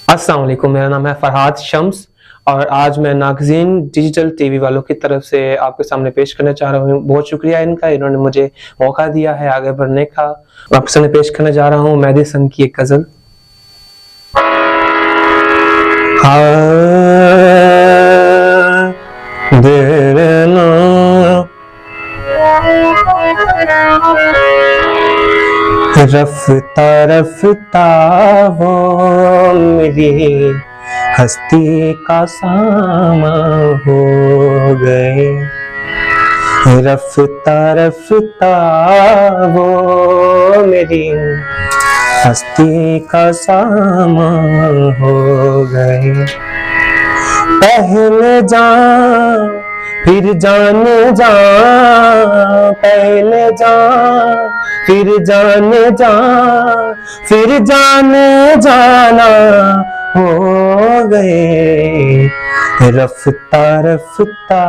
अस्सलाम वालेकुम, मेरा नाम है फरहाद शम्स और आज मैं नागज़ीन डिजिटल टीवी वालों की तरफ से आपके सामने पेश करना चाह रहा हूँ। बहुत शुक्रिया इनका, इन्होंने मुझे मौका दिया है आगे बढ़ने का। मैं आपके सामने पेश करने जा रहा हूँ मेहदी हसन की एक गज़ल। रफ्ता रफ्ता वो मेरी हस्ती का सामा हो गए। रफ्ता रफ्ता वो मेरी हस्ती का सामा हो गए। पहले जान फिर जाने जा, पहले जान फिर जाने जा, फिर जाने जाना हो गए। रफ्ता रफ्ता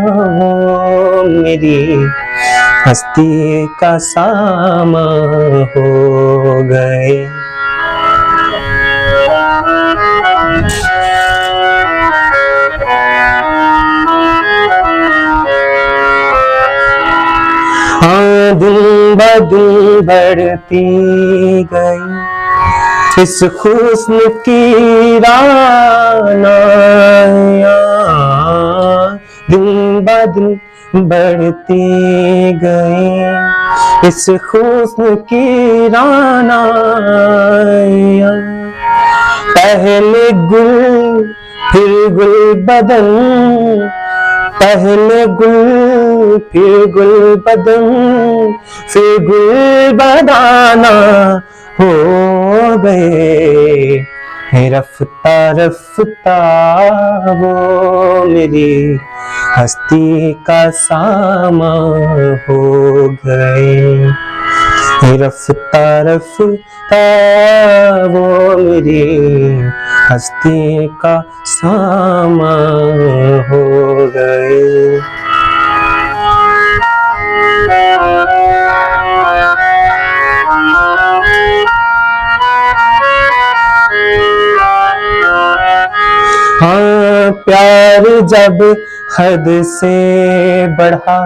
वो मेरी हस्ती का सामा हो गए। दिन ब दिन बढ़ती गई इस हुस्न की राना, दिन ब दिन बढ़ती गई इस हुस्न की राना। पहले गुल फिर गुल बदन, पहले गुल फिर गुल बदन, फिर गुल बदाना हो गए। रफ्ता रफ्ता वो मेरी हस्ती का सामा हो गए। रफ्ता रफ्ता वो मेरी हस्ती का सामा हो गए। हाँ, प्यार जब हद से बढ़ा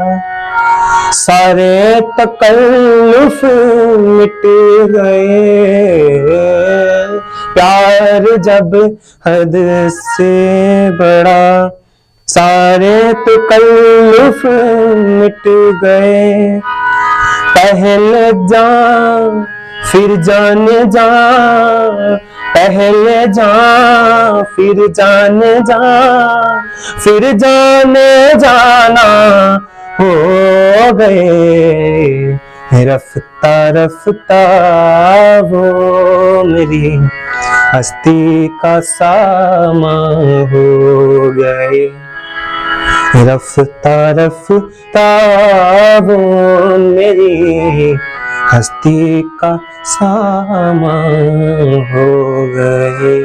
सारे तकल्लुफ मिट गए। प्यार जब हद से बढ़ा सारे तकल्लुफ मिट गए। पहले जान फिर जाने जा, पहले जा फिर जाने जा, फिर जाने जाना हो गए। रफ्ता रफ्ता वो मेरी हस्ती का सामा हो गए। रफ्ता रफ्ता वो मेरी हस्ती का सामा हो गए।